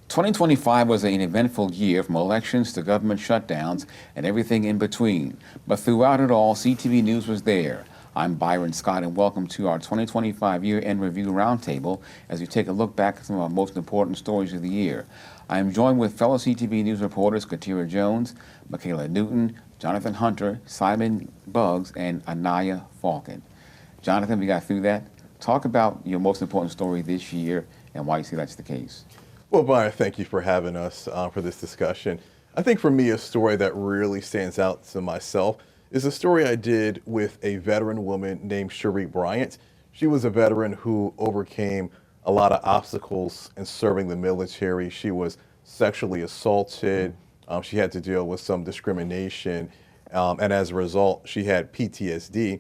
2025 was an eventful year, from elections to government shutdowns and everything in between. But throughout it all, CTV News was there. I'm Byron Scott, and welcome to our 2025 Year-End Review Roundtable as we take a look back at some of our most important stories of the year. I am joined with fellow CTV News reporters Katira Jones, Michaela Newton, Jonathan Hunter, Simon Buggs, and Anaya Falcon. Jonathan, we got through that. Talk about your most important story this year and why you see that's the case. Well, Byron, thank you for having us for this discussion. I think for me, a story that really stands out to myself is a story I did with a veteran woman named Cherie Bryant. She was a veteran who overcame a lot of obstacles in serving the military. She was sexually assaulted. She had to deal with some discrimination. And as a result, she had PTSD,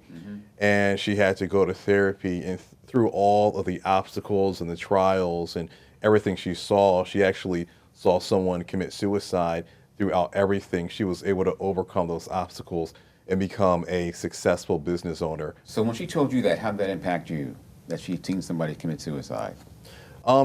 and she had to go to therapy. And through all of the obstacles and the trials and everything she saw, she actually saw someone commit suicide. Throughout everything, she was able to overcome those obstacles and become a successful business owner. So when she told you that, how did that impact you, that she'd seen somebody commit suicide?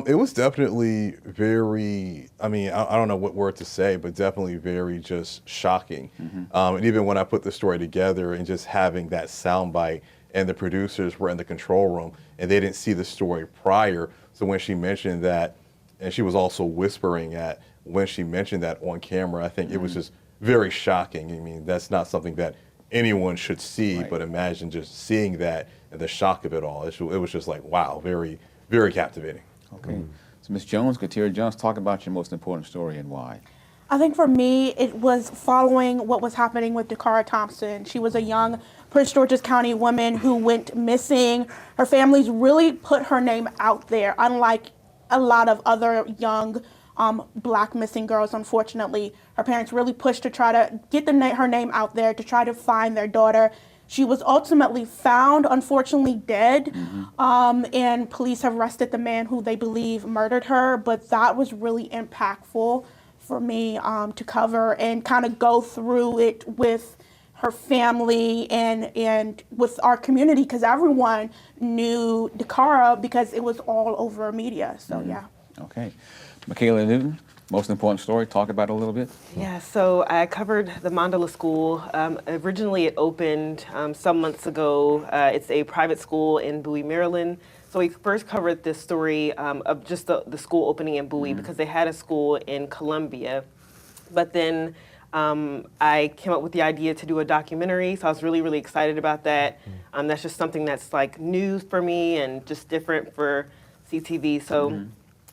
It was definitely very, I don't know what word to say, but definitely very just shocking. And even when I put the story together and just having that soundbite, and the producers were in the control room and they didn't see the story prior. So when she mentioned that, and she was also whispering when she mentioned that on camera, I think it was just very shocking. I mean, that's not something that anyone should see, right. But imagine just seeing that and the shock of it all. It was just like, wow, very, very captivating. Okay. So Ms. Jones, Katira Jones, talk about your most important story and why. I think for me, it was following what was happening with Dakara Thompson. She was a young Prince George's County woman who went missing. Her families really put her name out there, unlike a lot of other young Black missing girls, unfortunately. Her parents really pushed to try to get her name out there to try to find their daughter. She was ultimately found, unfortunately dead, and police have arrested the man who they believe murdered her, but that was really impactful for me to cover and kind of go through it with her family and with our community, because everyone knew Dakara because it was all over media. So yeah. Okay. Michaela Newton, most important story, talk about it a little bit. Yeah, so I covered the Mandala School. Originally it opened some months ago. It's a private school in Bowie, Maryland. So we first covered this story of just the school opening in Bowie because they had a school in Columbia. But then I came up with the idea to do a documentary, so I was really, really excited about that. That's just something that's like new for me and just different for CTV. So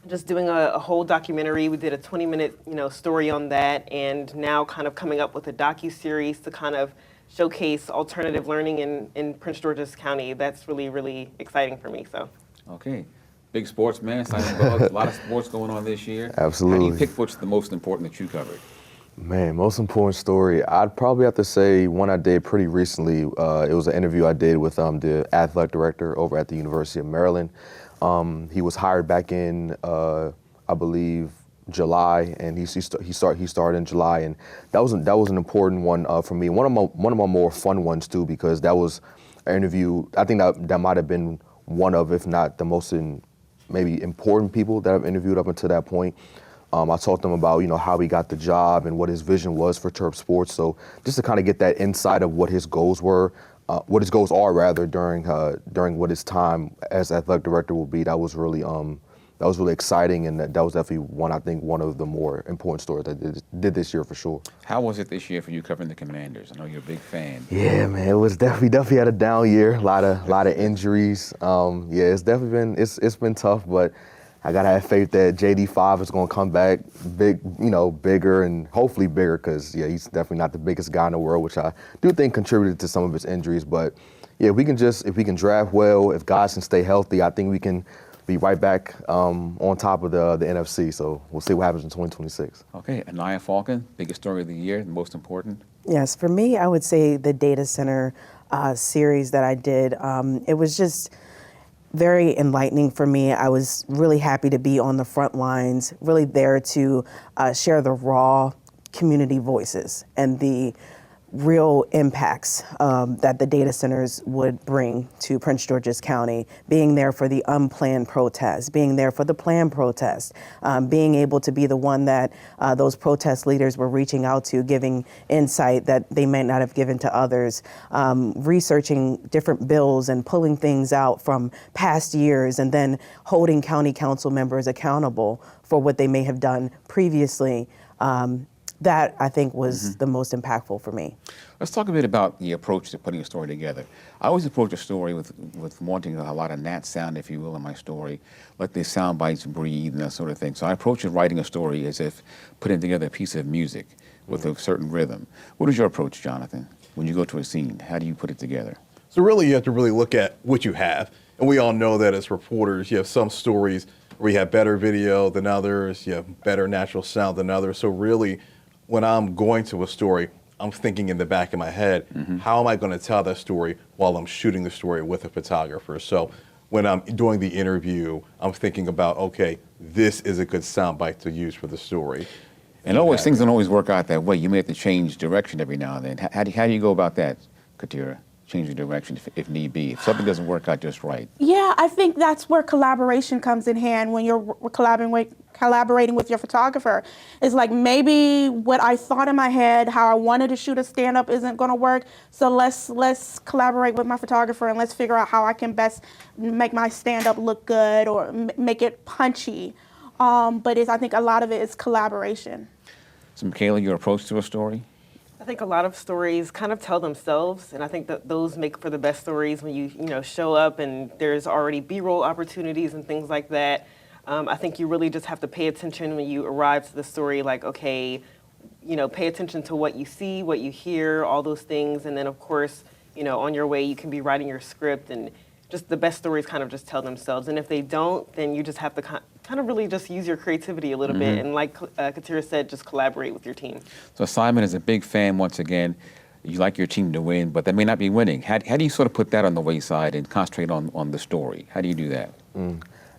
just doing a whole documentary. We did a 20-minute story on that, and now kind of coming up with a docu-series to kind of showcase alternative learning in Prince George's County. That's really, really exciting for me. So. Okay. Big sports man, Simon Buggs, a lot of sports going on this year. Absolutely. How do you pick what's the most important that you covered? Man, most important story, I'd probably have to say one I did pretty recently. It was an interview I did with the athletic director over at the University of Maryland. He was hired back in, I believe, July, and he started in July, and that was an important one for me. One of my more fun ones too, because that was an interview. I think that might have been one of, if not the most maybe important people that I've interviewed up until that point. I talked to him about how he got the job and what his vision was for Terp Sports. So just to kind of get that insight of what his goals were, what his goals are rather during what his time as athletic director will be. That was really exciting, and that was definitely one of the more important stories I did this year for sure. How was it this year for you covering the Commanders? I know you're a big fan. Yeah, man, it was definitely had a down year. A lot of injuries. Yeah, it's definitely been tough, but I gotta have faith that JD5 is gonna come back bigger and hopefully bigger, because yeah, he's definitely not the biggest guy in the world, which I do think contributed to some of his injuries. But yeah, if we can draft well, if guys can stay healthy, I think we can be right back on top of the NFC. So we'll see what happens in 2026. Okay, Anaya Falcon, biggest story of the year, the most important. Yes, for me, I would say the data center series that I did. It was just very enlightening for me. I was really happy to be on the front lines, really there to share the raw community voices and the real impacts that the data centers would bring to Prince George's County, being there for the unplanned protests, being there for the planned protests, being able to be the one that those protest leaders were reaching out to, giving insight that they might not have given to others, researching different bills and pulling things out from past years, and then holding county council members accountable for what they may have done previously. That, I think, was the most impactful for me. Let's talk a bit about the approach to putting a story together. I always approach a story with wanting a lot of nat sound, if you will, in my story, let the sound bites breathe and that sort of thing. So I approach writing a story as if putting together a piece of music with a certain rhythm. What is your approach, Jonathan, when you go to a scene? How do you put it together? So really, you have to really look at what you have. And we all know that as reporters, you have some stories where you have better video than others, you have better natural sound than others. So really, when I'm going to a story, I'm thinking in the back of my head, how am I going to tell that story while I'm shooting the story with a photographer? So when I'm doing the interview, I'm thinking about, okay, this is a good soundbite to use for the story. And always, things don't always work out that way. You may have to change direction every now and then. How do you go about that, Katira? Change the direction if need be, if something doesn't work out just right. Yeah, I think that's where collaboration comes in hand when you're collaborating with your photographer. It's like, maybe what I thought in my head, how I wanted to shoot a stand-up isn't going to work, so let's collaborate with my photographer and let's figure out how I can best make my stand-up look good or make it punchy. But I think a lot of it is collaboration. So, Michaela, your approach to a story? I think a lot of stories kind of tell themselves, and I think that those make for the best stories when you show up and there's already B-roll opportunities and things like that. I think you really just have to pay attention when you arrive to the story, like, okay, pay attention to what you see, what you hear, all those things, and then of course, on your way you can be writing your script, and just the best stories kind of just tell themselves. And if they don't, then you just have to kind of really just use your creativity a little bit. And like Katira said, just collaborate with your team. So Simon is a big fan, once again. You like your team to win, but they may not be winning. How do you sort of put that on the wayside and concentrate on the story? How do you do that?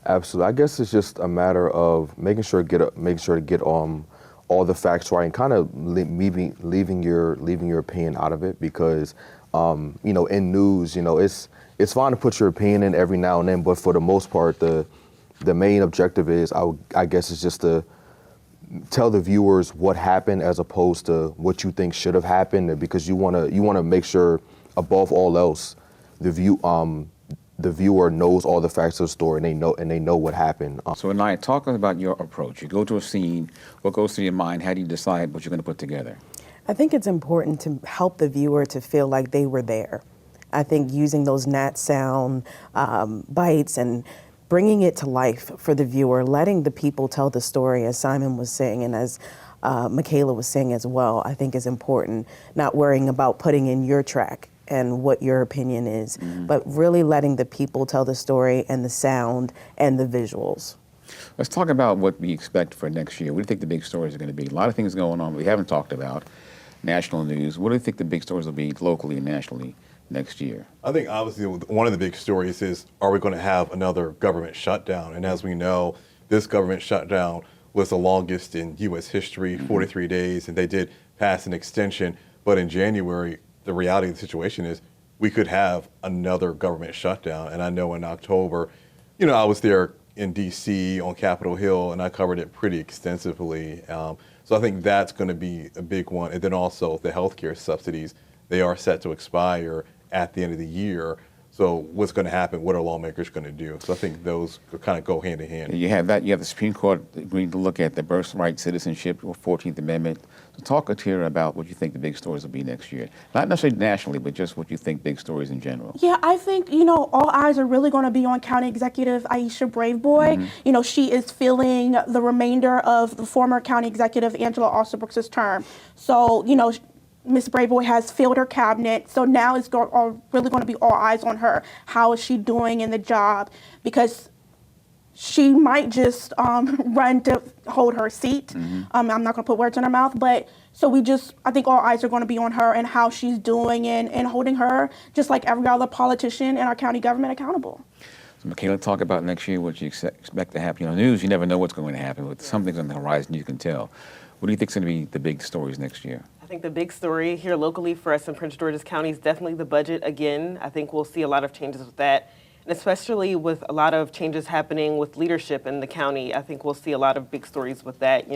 Absolutely. I guess it's just a matter of making sure to get all the facts right and kind of leaving your opinion out of it, because in news, it's fine to put your opinion in every now and then, but for the most part, the main objective is, I guess, is just to tell the viewers what happened as opposed to what you think should have happened, because you want to make sure, above all else, the viewer knows all the facts of the story and they know what happened. So, Anaya, talk about your approach. You go to a scene. What goes through your mind? How do you decide what you're going to put together? I think it's important to help the viewer to feel like they were there. I think using those nat sound bites and bringing it to life for the viewer, letting the people tell the story, as Simon was saying and as Michaela was saying as well, I think is important. Not worrying about putting in your track and what your opinion is, but really letting the people tell the story and the sound and the visuals. Let's talk about what we expect for next year. What do you think the big stories are going to be? A lot of things going on we haven't talked about. National news. What do you think the big stories will be locally and nationally next year? I think obviously one of the big stories is, are we going to have another government shutdown? And as we know, this government shutdown was the longest in U.S. history, 43 days, and they did pass an extension. But in January, the reality of the situation is we could have another government shutdown. And I know in October, I was there in D.C. on Capitol Hill, and I covered it pretty extensively. So I think that's going to be a big one. And then also the healthcare subsidies, they are set to expire at the end of the year. So what's going to happen? What are lawmakers going to do? So I think those kind of go hand in hand. You have that. You have the Supreme Court agreeing to look at the birthright citizenship, or 14th Amendment. So talk here about what you think the big stories will be next year. Not necessarily nationally, but just what you think big stories in general. Yeah, I think, all eyes are really going to be on County Executive Aisha Braveboy. She is filling the remainder of the former County Executive Angela Alsobrooks' term. So, Ms. Braveboy has filled her cabinet, so now it's really going to be all eyes on her. How is she doing in the job? Because she might just run to hold her seat. I'm not going to put words in her mouth, but so I think all eyes are going to be on her and how she's doing and holding her, just like every other politician in our county government, accountable. So, Michaela, talk about next year, what you expect to happen. News, you never know what's going to happen, but something's on the horizon you can tell. What do you think is going to be the big stories next year? I think the big story here locally for us in Prince George's County is definitely the budget again. I think we'll see a lot of changes with that. And especially with a lot of changes happening with leadership in the county, I think we'll see a lot of big stories with that.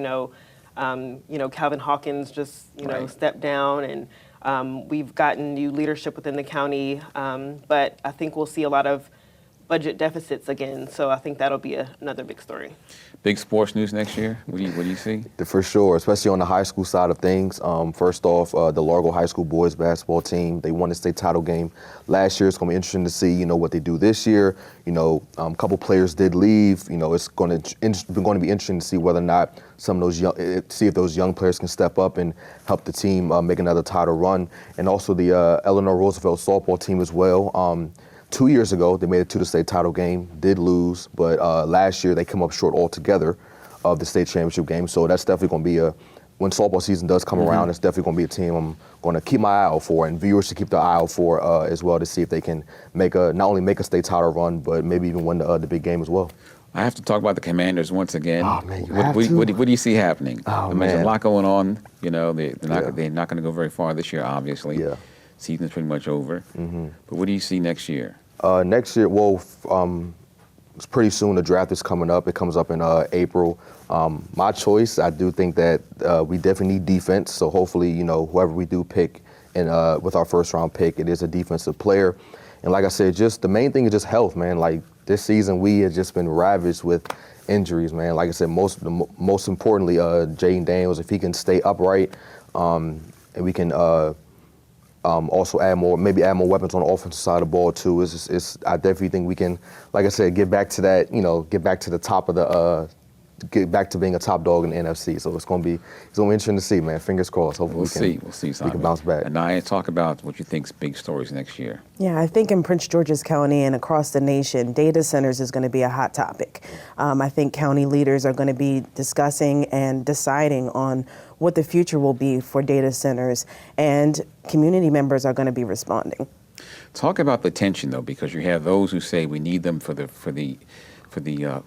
Calvin Hawkins just, Right. stepped down, and we've gotten new leadership within the county. But I think we'll see a lot of budget deficits again. So I think that'll be another big story. Big sports news next year. What do you see? For sure, especially on the high school side of things. First off, the Largo High School boys basketball team, they won the state title game last year. It's going to be interesting to see, what they do this year. A couple players did leave. It's going to be interesting to see whether or not some of those see if those young players can step up and help the team make another title run. And also the Eleanor Roosevelt softball team as well. 2 years ago, they made it to the state title game, did lose, but last year they come up short altogether of the state championship game. So that's definitely going to be when softball season does come around, it's definitely going to be a team I'm going to keep my eye out for, and viewers should keep their eye out for as well, to see if they can not only make a state title run, but maybe even win the big game as well. I have to talk about the Commanders once again. Oh, man, you what, have what, to. what do you see happening? Oh, There's a man. lot going on. They're not going to go very far this year, obviously. Yeah. Season's pretty much over. But what do you see next year? Next year, it's pretty soon. The draft is coming up. It comes up in April. My choice, I do think that we definitely need defense. So hopefully, whoever we do pick and with our first round pick, it is a defensive player. And like I said, just the main thing is just health, man. Like this season, we have just been ravaged with injuries, man. Like I said, most importantly, Jaden Daniels, if he can stay upright, and we can also add more weapons on the offensive side of the ball too. I definitely think we can, like I said, get back to that, get back to the top of the, get back to being a top dog in the NFC. So it's going to be interesting to see, man. Fingers crossed. Hopefully We'll see, Simon. we can bounce back. And now talk about what you think's big stories next year. Yeah, I think in Prince George's County and across the nation, data centers is going to be a hot topic. I think county leaders are going to be discussing and deciding on what the future will be for data centers, and community members are going to be responding. Talk about the tension, though, because you have those who say we need them for the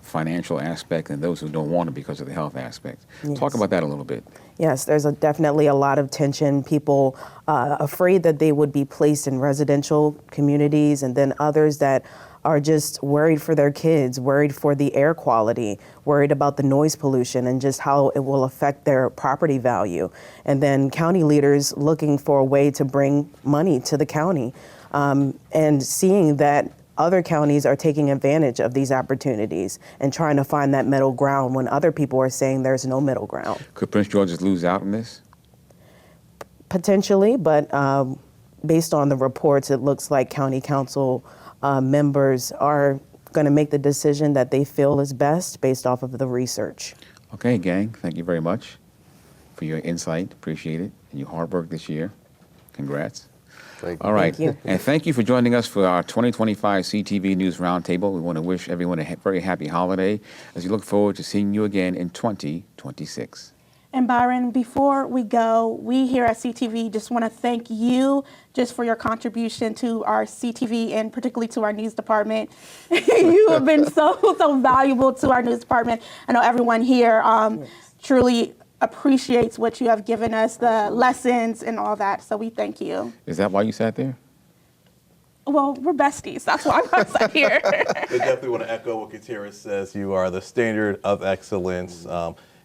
financial aspect, and those who don't want it because of the health aspect. Yes. Talk about that a little bit. Yes, there's definitely a lot of tension. People afraid that they would be placed in residential communities, and then others that are just worried for their kids, worried for the air quality, worried about the noise pollution and just how it will affect their property value. And then county leaders looking for a way to bring money to the county, and seeing that other counties are taking advantage of these opportunities and trying to find that middle ground when other people are saying there's no middle ground. Could Prince George's lose out on this? Potentially, but based on the reports, it looks like county council members are going to make the decision that they feel is best based off of the research. Okay, gang, thank you very much for your insight. Appreciate it. And your hard work this year. Congrats. Thank you. All right. Thank you. And thank you for joining us for our 2025 CTV News Roundtable. We want to wish everyone a very happy holiday as we look forward to seeing you again in 2026. And Byron, before we go, we here at CTV just want to thank you just for your contribution to our CTV and particularly to our news department. You have been so valuable to our news department. I know everyone here truly appreciates what you have given us, the lessons and all that. So we thank you. Is that why you sat there? Well, we're besties. That's why I'm sat here. I definitely want to echo what Katira says. You are the standard of excellence.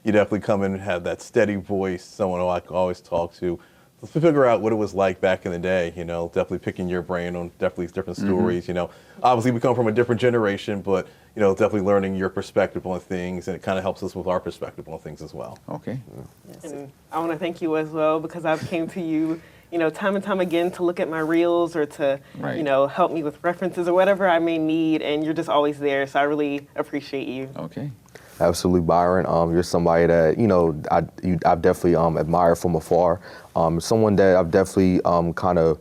You definitely come in and have that steady voice, someone who I can always talk to figure out what it was like back in the day, definitely picking your brain on definitely different stories, Obviously we come from a different generation, but, definitely learning your perspective on things, and it kind of helps us with our perspective on things as well. Okay. And I want to thank you as well, because I've came to you, time and time again to look at my reels or to, Right. Help me with references or whatever I may need, and you're just always there. So I really appreciate you. Okay. Absolutely, Byron. You're somebody that I've definitely admired from afar. Someone that I've definitely kind of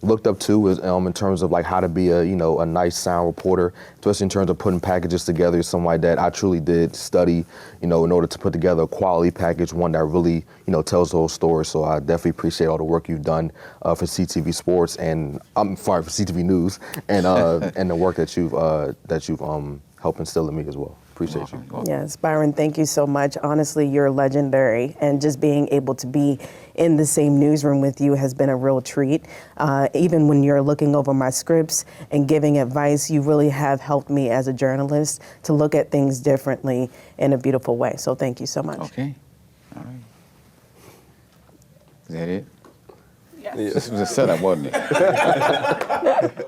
looked up to is in terms of like how to be a nice sound reporter, especially in terms of putting packages together. Somebody that I truly did study, in order to put together a quality package, one that really tells the whole story. So I definitely appreciate all the work you've done for CTV Sports and for CTV News and and the work that you've helped instill in me as well. Appreciate you. Welcome. Yes, Byron, thank you so much. Honestly, you're legendary, and just being able to be in the same newsroom with you has been a real treat. Even when you're looking over my scripts and giving advice, you really have helped me as a journalist to look at things differently in a beautiful way. So thank you so much. Okay. All right. Is that it? Yes. This was a setup, wasn't it?